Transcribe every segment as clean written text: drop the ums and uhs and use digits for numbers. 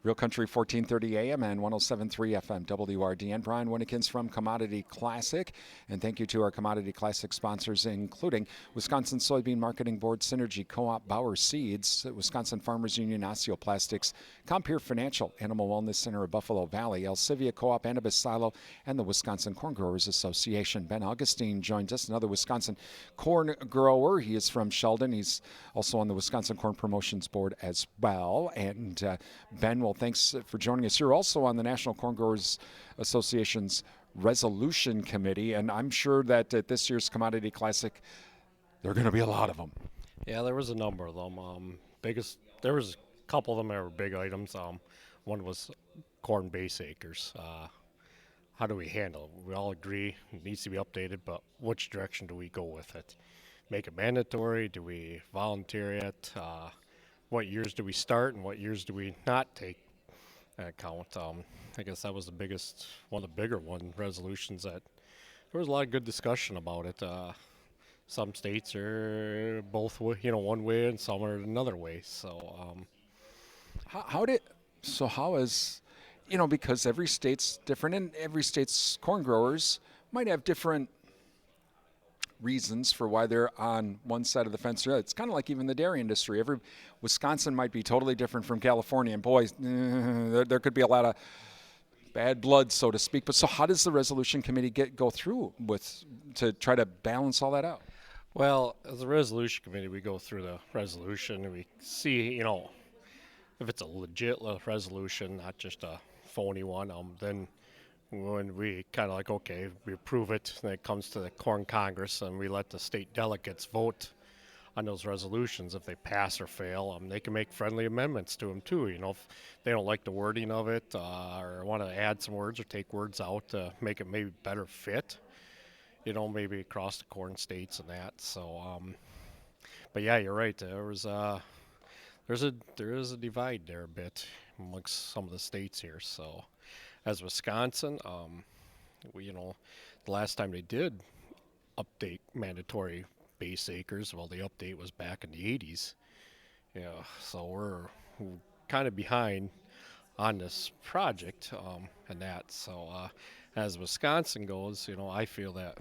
Real Country 1430 AM and 107.3 FM WRDN. Brian Winnikins from Commodity Classic. And thank you to our Commodity Classic sponsors, including Wisconsin Soybean Marketing Board, Synergy Co-op, Bauer Seeds, Wisconsin Farmers Union, Osteoplastics, Compeer Financial, Animal Wellness Center of Buffalo Valley, Elsivia Co-op, Annabis Silo, and the Wisconsin Corn Growers Association. Ben Augustine joins us, another Wisconsin corn grower. He is from Sheldon. He's also on the Wisconsin Corn Promotions Board as well. And Ben, well, thanks for joining us. You're also on the National Corn Growers Association's Resolution Committee, and I'm sure that at this year's Commodity Classic, there are going to be a lot of them. Yeah, there was a number of them. There was a couple of them that were big items. One was corn base acres. How do we handle it? We all agree it needs to be updated, but which direction do we go with it? Make it mandatory? Do we volunteer it? What years do we start and what years do we not take account? I guess that was one of the bigger resolutions that there was a lot of good discussion about it. Some states are both one way and some are another way. So how is, because every state's different and every state's corn growers might have different reasons for why they're on one side of the fence. It's kind of like even the dairy industry. Wisconsin might be totally different from California, and boy, there could be a lot of bad blood, so to speak. But so how does the resolution committee go through to try to balance all that out? Well, as a resolution committee, we go through the resolution and we see, if it's a legit resolution, not just a phony one, then when we kind of okay, we approve it, then it comes to the Corn Congress, and we let the state delegates vote on those resolutions. If they pass or fail, they can make friendly amendments to them too. If they don't like the wording of it or want to add some words or take words out to make it maybe better fit, maybe across the corn states and that. So, but yeah, you're right. There is a divide there a bit amongst some of the states here. So, as Wisconsin, the last time they did update mandatory base acres, well, the update was back in the 80s. So we're kind of behind on this project and that. So as Wisconsin goes, I feel that,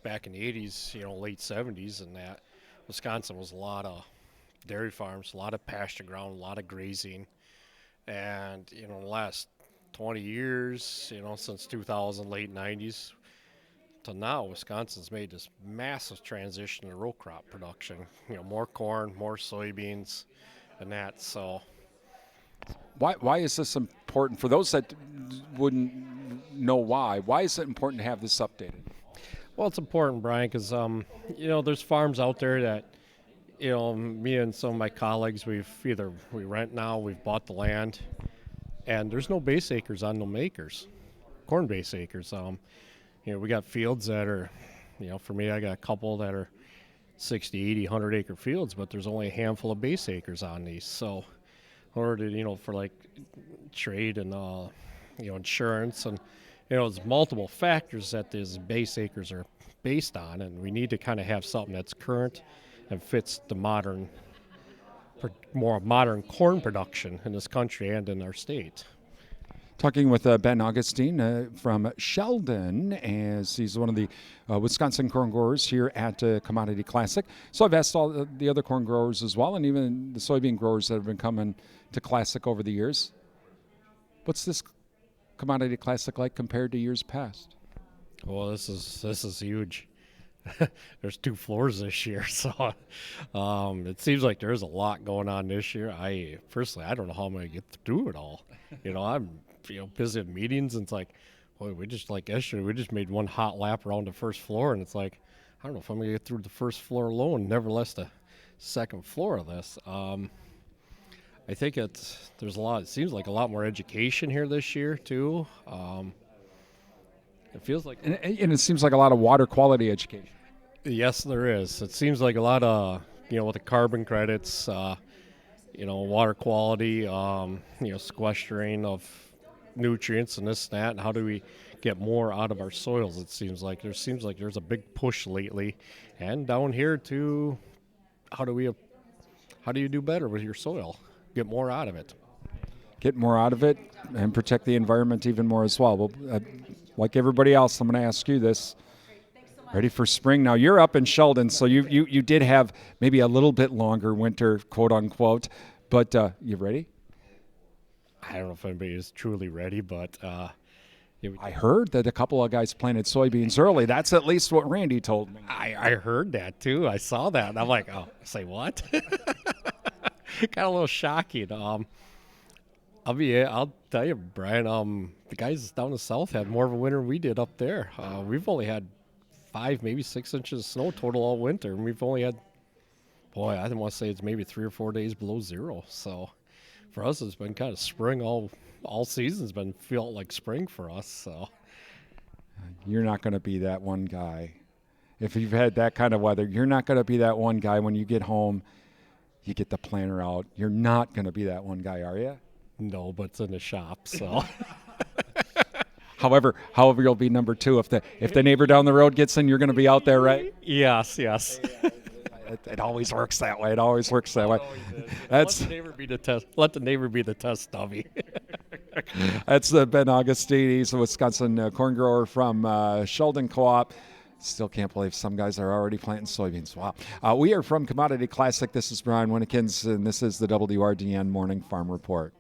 back in the 80s, late 70s and that, Wisconsin was a lot of dairy farms, a lot of pasture ground, a lot of grazing. And, the last 20 years, since 2000, late 90s, to now, Wisconsin's made this massive transition to row crop production. More corn, more soybeans, and that. So, why is this important for those that wouldn't know why? Why is it important to have this updated? Well, it's important, Brian, because there's farms out there that me and some of my colleagues, we rent now, we've bought the land, and there's no base acres on them acres, corn base acres. We got fields that are, for me, I got a couple that are 60, 80, 100 acre fields, but there's only a handful of base acres on these. So, in order to, for like trade and, insurance and, there's multiple factors that these base acres are based on, and we need to kind of have something that's current and fits the more modern corn production in this country and in our state. Talking with Ben Augustine from Sheldon, as he's one of the Wisconsin corn growers here at Commodity Classic. So I've asked all the other corn growers as well, and even the soybean growers that have been coming to Classic over the years. What's this Commodity Classic like compared to years past? Well, this is huge. There's 2 floors this year, so it seems like there's a lot going on this year. I don't know how I'm going to get through it all. I'm busy at meetings, and it's like, boy, we just yesterday we just made one hot lap around the first floor, and it's like, I don't know if I'm going to get through the first floor alone, never less the second floor of this. I think there's a lot. It seems like a lot more education here this year too. It feels like, and it seems like a lot of water quality education. Yes, there is. It seems like a lot of, with the carbon credits, water quality, sequestering of nutrients and this and that, and how do we get more out of our soils? It seems like there's a big push lately, and down here too. How do you do better with your soil? Get more out of it. get more out of it and protect the environment even more as well. Well, like everybody else, I'm going to ask you this. Ready for spring now? You're up in Sheldon, so you did have maybe a little bit longer winter, quote unquote. But you ready? I don't know if anybody is truly ready, but I heard that a couple of guys planted soybeans early. That's at least what Randy told me. I heard that too. I saw that, and I'm like, oh, say what? Kind of a little shocking. I'll tell you, Brian. The guys down the south had more of a winter than we did up there. We've only had 5, maybe 6 inches of snow total all winter, and we've only had, boy, I want to say it's maybe 3 or 4 days below zero. So for us, it's been kind of spring all season's been felt like spring for us. So you're not going to be that one guy. If you've had that kind of weather, you're not going to be that one guy when you get home, you get the planter out. You're not going to be that one guy, are you? No, but it's in the shop, so. However, you'll be number 2 if the neighbor down the road gets in, you're going to be out there, right? Yes. It always works that way. It always works that way. Let the neighbor be the test. Let the neighbor be the test dummy. That's Ben Augustine. He's a Wisconsin corn grower from Sheldon Co-op. Still can't believe some guys are already planting soybeans. Wow. We are from Commodity Classic. This is Brian Winnikins, and this is the WRDN Morning Farm Report.